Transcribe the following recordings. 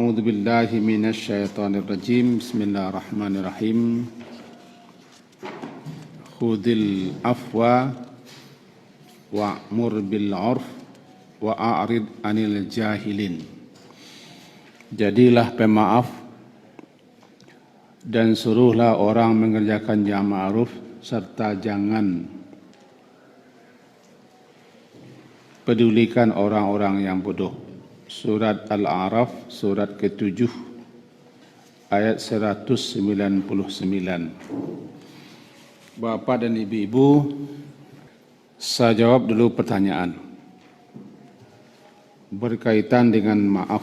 A'udzu billahi minasyaitonir rajim. Bismillahirrahmanirrahim. Khudil afwa wa'mur bil 'urf wa a'rid 'anil jahilin. Jadilah pemaaf dan suruhlah orang mengerjakan yang ma'ruf serta jangan pedulikan orang-orang yang bodoh. Surat Al-A'raf, surat ke-7, ayat 199. Bapak dan ibu-ibu, saya jawab dulu pertanyaan berkaitan dengan maaf.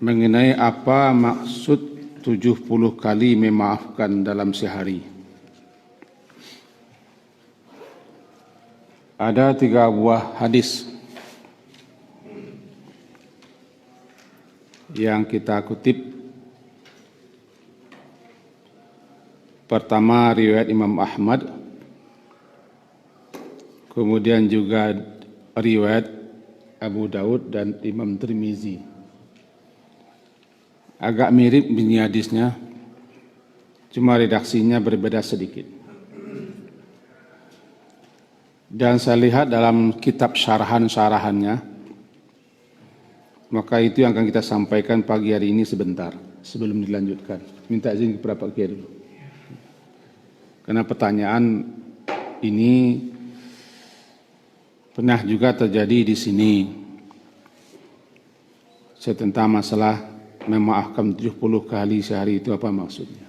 Mengenai apa maksud 70 kali memaafkan dalam sehari. Ada 3 buah hadis yang kita kutip. Pertama riwayat Imam Ahmad, kemudian juga riwayat Abu Daud dan Imam Tirmizi. Agak mirip bunyi hadisnya, cuma redaksinya berbeda sedikit. Dan saya lihat dalam kitab syarahan-syarahannya, maka itu yang akan kita sampaikan pagi hari ini sebentar sebelum dilanjutkan. Minta izin kepada Pak Kiai dulu. Karena pertanyaan ini pernah juga terjadi di sini. Tentang masalah memaafkan 70 kali sehari itu apa maksudnya.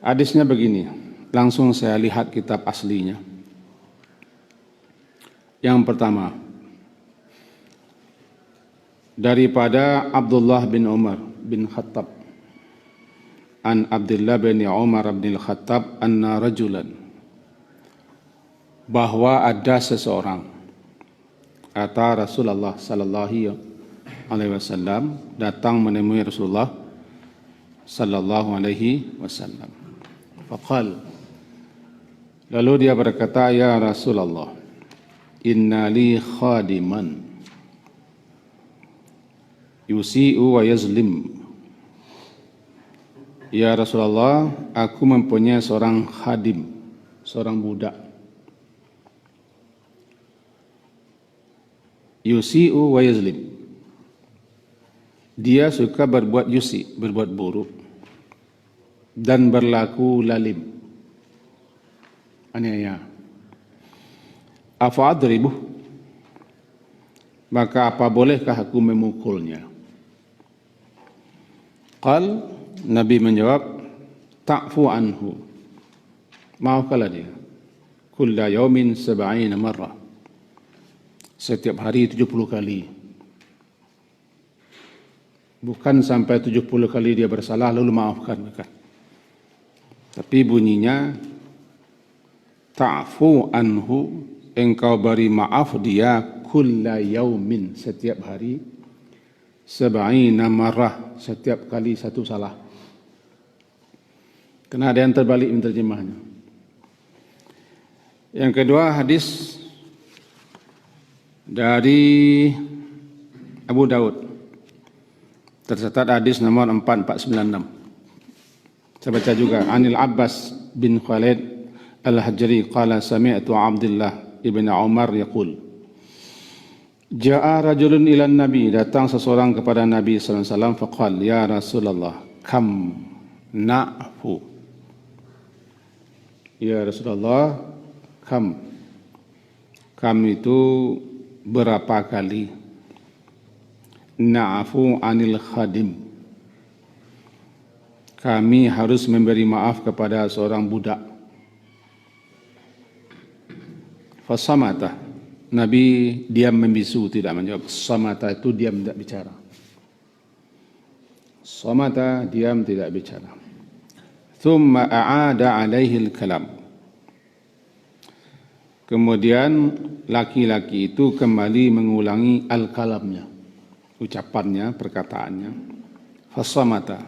Hadisnya begini. Langsung saya lihat kitab aslinya. Yang pertama, daripada Abdullah bin Umar bin Khattab, an Abdullah bin Umar bin Khattab, anna rajulan, bahwa ada seseorang, kata Rasulullah sallallahu alaihi wasallam, datang menemui Rasulullah sallallahu alaihi wasallam. Faqal, lalu dia berkata, ya Rasulullah, inna li khadiman yusi'u wa yazlim. Ya Rasulullah, aku mempunyai seorang khadim, seorang budak. Yusi'u wa yazlim. Dia suka berbuat yusi, berbuat buruk, dan berlaku lalim, aniaya. Afa adribuh, maka apa bolehkah aku memukulnya? Qal, Nabi menjawab, ta'fu anhu, maafkanlah dia. Kulla yaumin 70 marrah, setiap hari 70 kali. Bukan sampai 70 kali dia bersalah lalu maafkan, bukan. Tapi bunyinya ta'fu anhu, engkau beri maaf dia kulla yaumin, setiap hari, 70 marrah, setiap kali satu salah. Kena ada yang terbalik menterjemahnya. Yang kedua, hadis dari Abu Daud, tercatat hadis nomor 4496. Saya baca juga. Anil Abbas bin Khalid Al-Hajri qala sami'tu Abdullah ibn Umar yaqul, ja'a rajulun ilan nabi, datang seseorang kepada Nabi sallallahu alaihi wasallam, faqal, ya Rasulullah, kam na'fu. Ya Rasulullah, kam itu berapa kali? Na'fu anil khadim, kami harus memberi maaf kepada seorang budak. Fasamata, Nabi diam membisu, tidak menjawab. Samata itu diam, tidak bicara. Samata, diam, tidak bicara. Thumma a'ada alaihi al-kalam. Kemudian laki-laki itu kembali mengulangi al-kalamnya, ucapannya, perkataannya. Fasamata,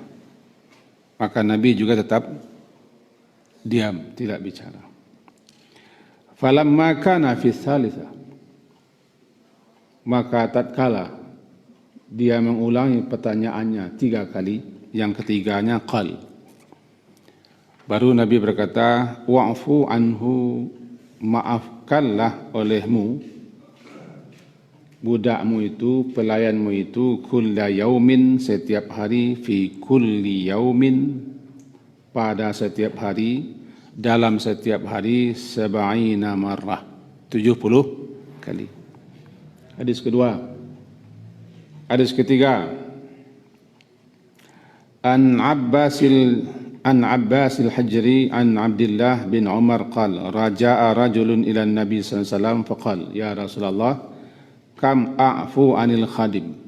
maka Nabi juga tetap diam, tidak bicara. Falamma kana fi tsalitsah, Maka tatkala dia mengulangi pertanyaannya 3 kali, yang ketiganya qal. Baru Nabi berkata, wa'fu anhu, maafkanlah olehmu budakmu itu, pelayanmu itu, kulla yaumin, setiap hari, fi kulli yaumin, pada setiap hari, dalam setiap hari, 70 marrah, 70 kali. Hadis kedua. Hadis ketiga, An Abbasil Hajri an Abdullah bin Umar qal raja'a rajulun ila Nabi sallallahu alaihi wasallam faqal ya Rasulullah kam a'fu anil khadim.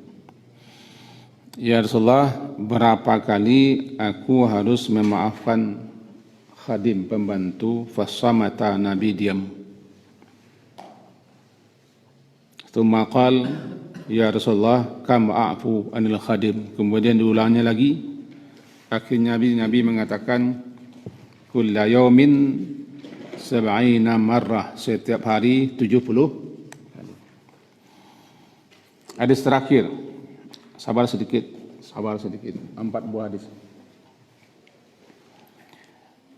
Ya Rasulullah, berapa kali aku harus memaafkan khadim, pembantu? Fasamata, Nabi diam. Tsumma qal ya Rasulullah kam a'fu anil khadim. Kemudian diulangnya lagi. Akhirnya Nabi mengatakan kulla yaumin 70 marrah, setiap hari 70 kali. Hadis terakhir, sabar sedikit, 4 buah hadis.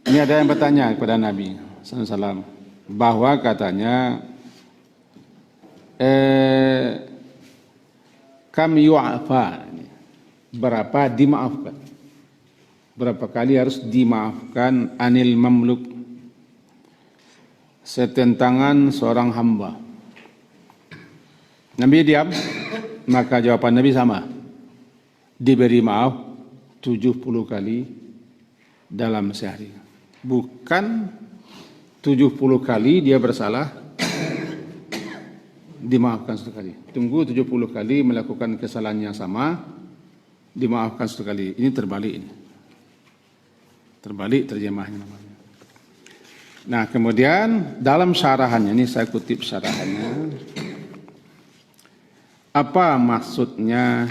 Ini ada yang bertanya kepada Nabi SAW bahwa katanya kam yu'afa, berapa dimaafkan, berapa kali harus dimaafkan anil mamluk, setentangan seorang hamba. Nabi diam, maka jawaban Nabi sama, diberi maaf 70 kali dalam sehari. Bukan 70 kali dia bersalah dimaafkan sekali. Tunggu 70 kali melakukan kesalahan yang sama, dimaafkan sekali. Ini terbalik ini. Terbalik terjemahnya namanya. Nah, kemudian dalam syarahannya, ini saya kutip syarahannya. Apa maksudnya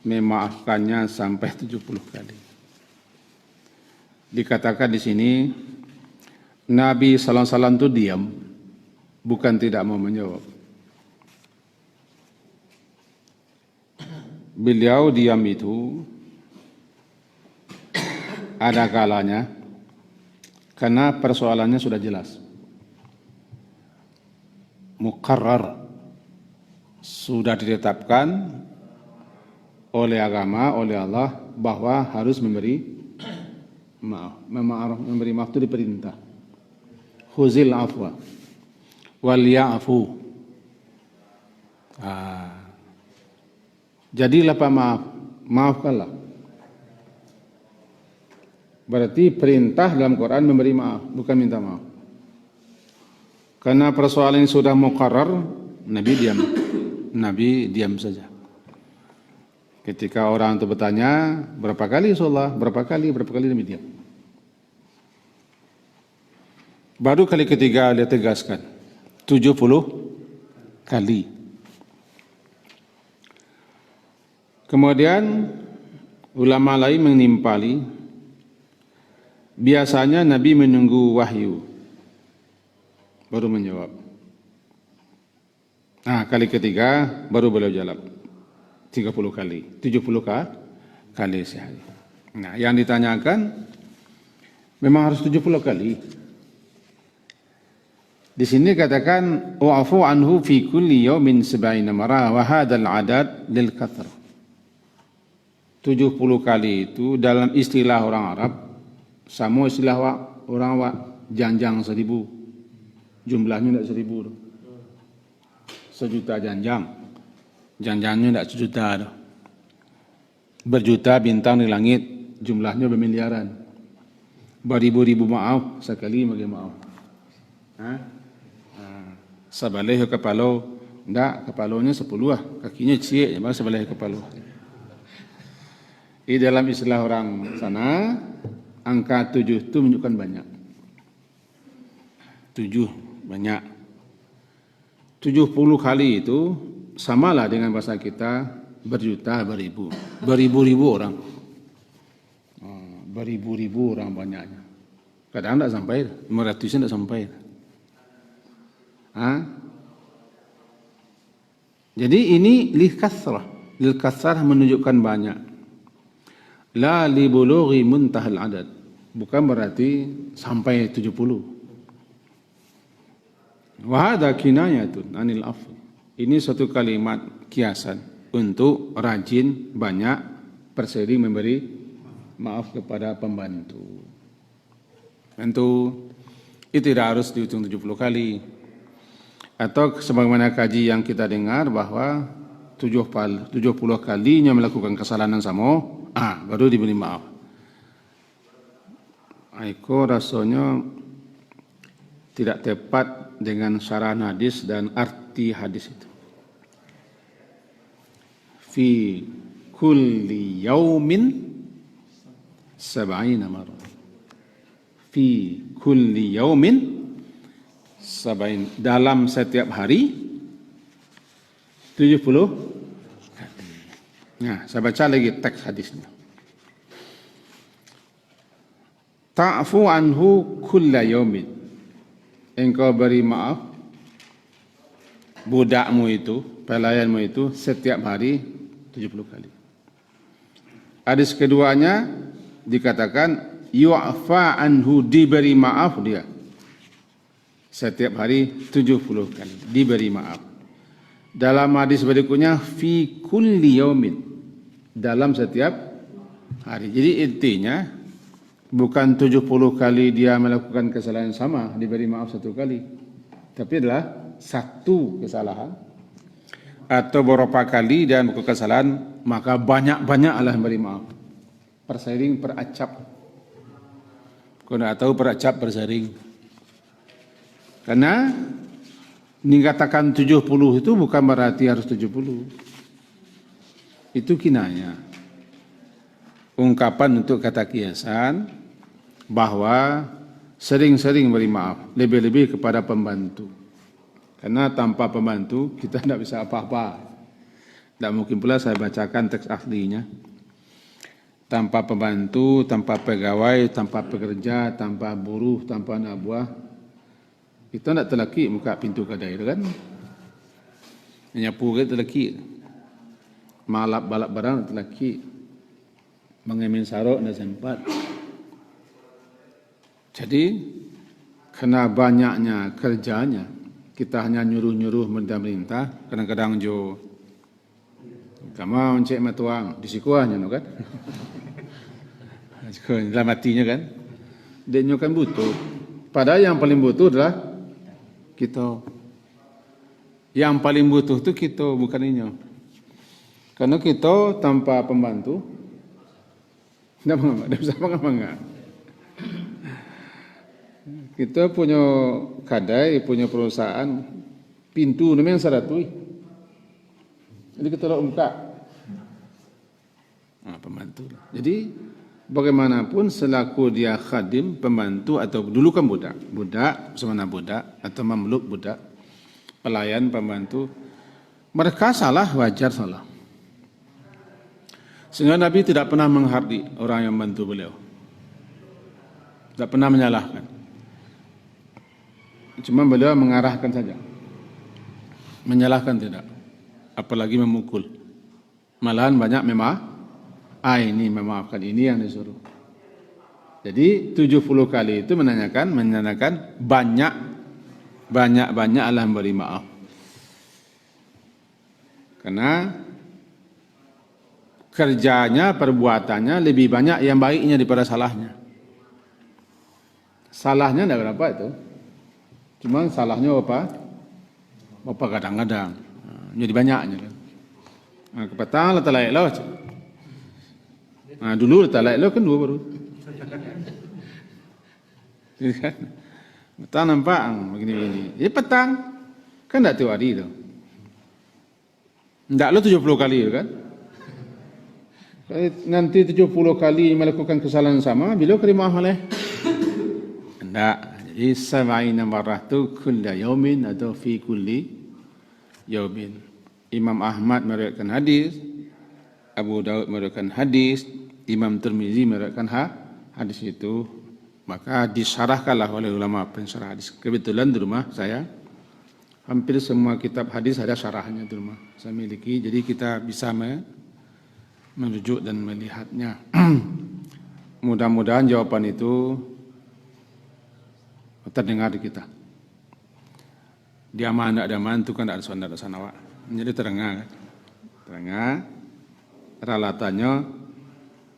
memaafkannya sampai 70 kali? Dikatakan di sini Nabi sallallahu alaihi wasallam itu diam, bukan tidak mau menjawab. Beliau diam itu ada kalanya karena persoalannya sudah jelas, muqarrar, sudah ditetapkan oleh agama, oleh Allah bahwa harus memberi maaf. Memberi maaf itu diperintah. Khuzil afwa wal ya'fu. Jadilah pemaaf, maafkanlah. Berarti perintah dalam Quran memberi maaf, bukan minta maaf. Karena persoalan ini sudah muqarrar, Nabi diam. Nabi diam saja. Ketika orang itu bertanya, berapa kali Rasulullah? Berapa kali Nabi diam. Baru kali ketiga dia tegaskan, 70 kali. Kemudian ulama lain menimpali, biasanya Nabi menunggu wahyu baru menjawab. Nah, kali ketiga baru beliau jawab. 30 kali, 70 kali sehari. Nah, yang ditanyakan memang harus 70 kali. Di sini katakan wa'fu anhu fi kulli yawmin 70 marrah wa hadzal adad lil kathr. 70 kali itu dalam istilah orang Arab sama istilah orang janjang 1000. Jumlahnya tidak 1000. Sejuta janjang. Janjangnya tidak sejuta. Berjuta bintang di langit, jumlahnya bermiliaran. Beribu-ribu maaf, sekali bagi maaf. Sebelah kepala, enggak, kepalanya 10 lah, kakinya ciek, baru sebelah kepala. Di dalam istilah orang sana, angka 7 itu menunjukkan banyak. 7 banyak. 70 kali itu samalah dengan bahasa kita berjuta, beribu. Beribu-ribu orang. Beribu-ribu orang banyaknya. Kadang tidak sampai, 500-nya tidak sampai. Jadi ini lil kasrah menunjukkan banyak. La li bulughi muntahal adad. Bukan berarti sampai 70. Wa hadha kinayatun anil afl. Ini suatu kalimat kiasan untuk rajin banyak bersering memberi maaf kepada pembantu. Tentu itu tidak harus dihitung 70 kali. Atau sebagaimana kaji yang kita dengar bahwa 70 kalinya melakukan kesalahan yang sama, baru diberi maaf. Aku rasanya tidak tepat dengan syarah hadis dan arti hadis itu. Fi kulli yaumin 70 marrah. Fi kulli yaumin 70, dalam setiap hari 70 kali. Nah, saya baca lagi teks hadisnya. Ta'fu anhu kulla yaumin. Engkau beri maaf budakmu itu, pelayanmu itu setiap hari 70 kali. Hadis keduanya dikatakan yu'fa anhu, diberi maaf dia setiap hari 70 kali, diberi maaf. Dalam hadis berikutnya fi kulli yaumin, dalam setiap hari. Jadi intinya bukan 70 kali dia melakukan kesalahan sama diberi maaf satu kali, tapi adalah satu kesalahan atau beberapa kali dia melakukan kesalahan, maka banyak-banyak Allah memberi maaf. Persering, peracap. Kalau tidak tahu peracap, persering. Karena dikatakan 70 itu bukan berarti harus 70. Itu kinaya. Ungkapan untuk kata kiasan bahwa sering-sering beri maaf, lebih-lebih kepada pembantu. Karena tanpa pembantu kita tidak bisa apa-apa. Tidak mungkin pula saya bacakan teks aslinya. Tanpa pembantu, tanpa pegawai, tanpa pekerja, tanpa buruh, tanpa anak buah, kita tidak terlaki muka pintu kedai, kan? Menyapu kita terlaki, malap balap barang terlaki, mengemin sarok dan sempat. Jadi, kena banyaknya kerjanya, kita hanya nyuruh-nyuruh merintah, kadang-kadang jo, kamu cek matuang, disikuahnya, kan? Dalam hatinya kan, dia kan butuh. Padahal yang paling butuh adalah kita. Yang paling butuh itu kita, bukan inyo. Karena kita tanpa pembantu tidak bisa mengapa-ngapa. Kita punya kadai, punya perusahaan, pintu namanya saratui. Jadi kita lah buka. Pembantu. Jadi bagaimanapun selaku dia khadim, pembantu, atau dulu kan budak semana budak atau mamluk budak, pelayan, pembantu, mereka salah, wajar salah. Sehingga Nabi tidak pernah menghardi orang yang membantu beliau, tidak pernah menyalahkan, cuma beliau mengarahkan saja, menyalahkan tidak, apalagi memukul. Malahan banyak ini memaafkan, ini yang disuruh. Jadi 70 kali itu menanyakan banyak Allah memberi maaf. Karena kerjanya, perbuatannya lebih banyak yang baiknya daripada salahnya. Salahnya tidak berapa itu. Cuma salahnya apa kadang-kadang. Jadi banyaknya kan. Kepatang letak layak lah. Dulu letak layak lah kan 2 baru. Petang nampak begini-begini. Jadi petang kan tidak tiap hari itu. Tidak lo 70 kali kan. Nanti 70 kali melakukan kesalahan sama, bila terima oleh? Tidak. Jadi 70 marrah itu kulla yaumin atau fi kulli yaumin. Imam Ahmad meriwayatkan hadis, Abu Daud meriwayatkan hadis, Imam Tirmizi meriwayatkan hadis itu, maka disyarahkanlah oleh ulama pensyarah hadis. Kebetulan di rumah saya Hampir semua kitab hadis ada syarahnya itu mah saya miliki, jadi kita bisa merujuk dan melihatnya. Mudah-mudahan jawaban itu terdengar di kita. Di aman tidak ada aman itu kan ada sanawak. Jadi terdengar, kan? Terdengar. Relatannya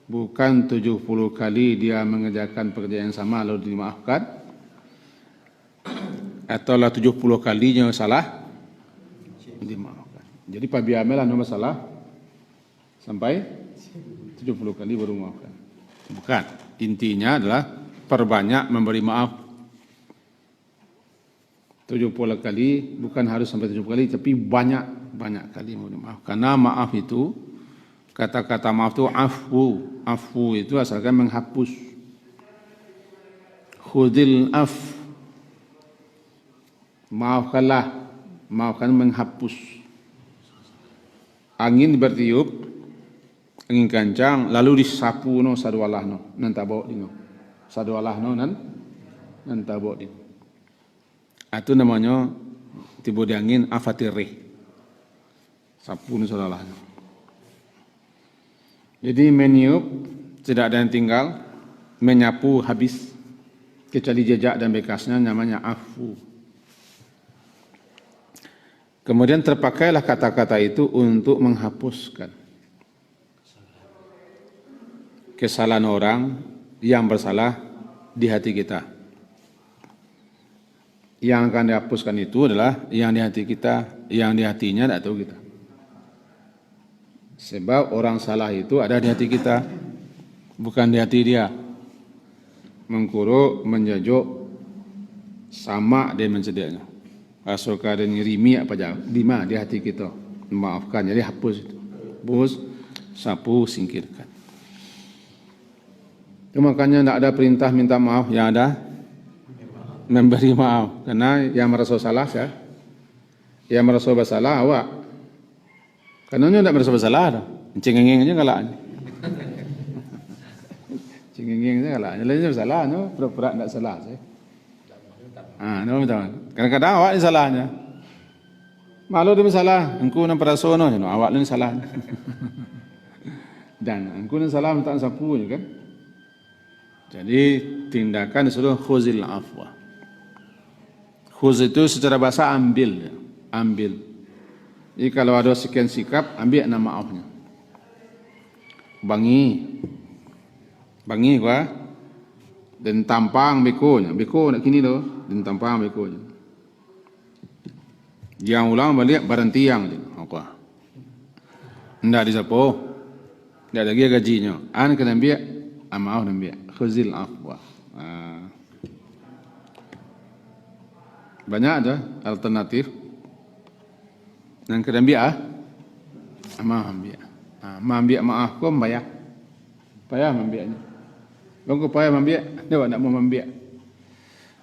bukan 70 kali dia mengerjakan pekerjaan yang sama lalu dimaafkan, ataulah 70 kalinya salah dimaafkan. Jadi Pak Biamelah no masalah sampai 70 kali baru maafkan. Bukan. Intinya adalah perbanyak memberi maaf. 70 kali bukan harus sampai 70 kali, tapi banyak kali memberi maaf. Karena maaf itu, kata-kata maaf itu afu. Afu itu asalkan menghapus. Khudil af. Maafkanlah. Maafkan menghapus. Angin bertiup, angin kencang, lalu disapu no sadualah no, nan tabok dino. Sadualah no nan tabok dino. Itu namanya tiba di angin afatirih. Sapu no sadualah no. Jadi meniup tidak ada yang tinggal, menyapu habis kecuali jejak dan bekasnya, namanya afu. Kemudian terpakailah kata-kata itu untuk menghapuskan kesalahan orang yang bersalah di hati kita. Yang akan dihapuskan itu adalah yang di hati kita, yang di hatinya tidak tahu kita. Sebab orang salah itu ada di hati kita, bukan di hati dia. Mengkuruk, menjajuk, sama dia mencedeknya. Asalkan dan ngirimi apa aja, di hati kita. Maafkan, jadi hapus itu. Bus, sapu, singkirkan. Itu makanya tidak ada perintah minta maaf, yang ada memberi maaf. Karena yang merasa salah saya, yang merasa bersalah awak. Karena dia tidak merasa bersalah, cengengeng aja kalahnya. Cengengeng aja kalahnya. Lainnya bersalah, no? Pura-pura tidak salah saya. No, betul. Kadang-kadang awak ni salahnya. Malu dia salah, engkau nan perasono, no, awak ni salah. Dan engkau nan salah minta sapu kan. Jadi tindakan disuruh khuzil afwa. Khuz itu secara bahasa ambil. Jadi kalau ada sekian sikap, ambil nama maafnya. Bangi gua. Dan tampang bekonya. Beko nak kini tu, dan tampang bekonya. Yang ulang balik barang tiang je. Apa? Ndak disapo. Ndak lagi gajinya. An kena ambil, maaf ambil. Khuzil afwa. Banyak ada alternatif. Yang kena ambil maaf ambil. Ambil maaf kau bayar. Payah ambilnya. Bangku payah ambil, dia nak mau ambil.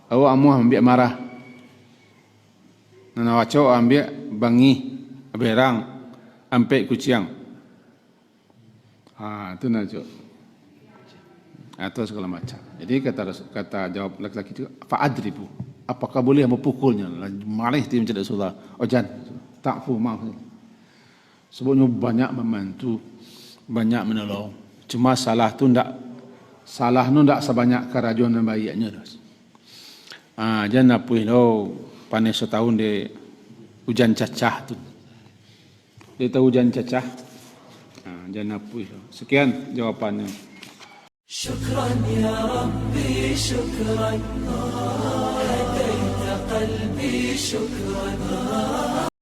Awak amuah ambil marah. Nana waco ambil bangi, berang, ampe kuciang. Itu nak cok. Atau segala macam. Jadi kata jawab laki-laki itu, fa'adribu. Apakah boleh mempukulnya? Malih dia mencari Rasulullah. Jangan, takfu, maaf. Sebabnya banyak membantu, banyak menolong. Cuma salah tu salah nu tak sebanyak kerajuan dan baiknya. Jangan napuih lo panis setahun de hujan cacah tu. Dia tahu hujan cacah. Jangan napuih lo. Sekian jawapannya. Syukran ya Rabbi, syukran. Hadaita qalbi, syukran.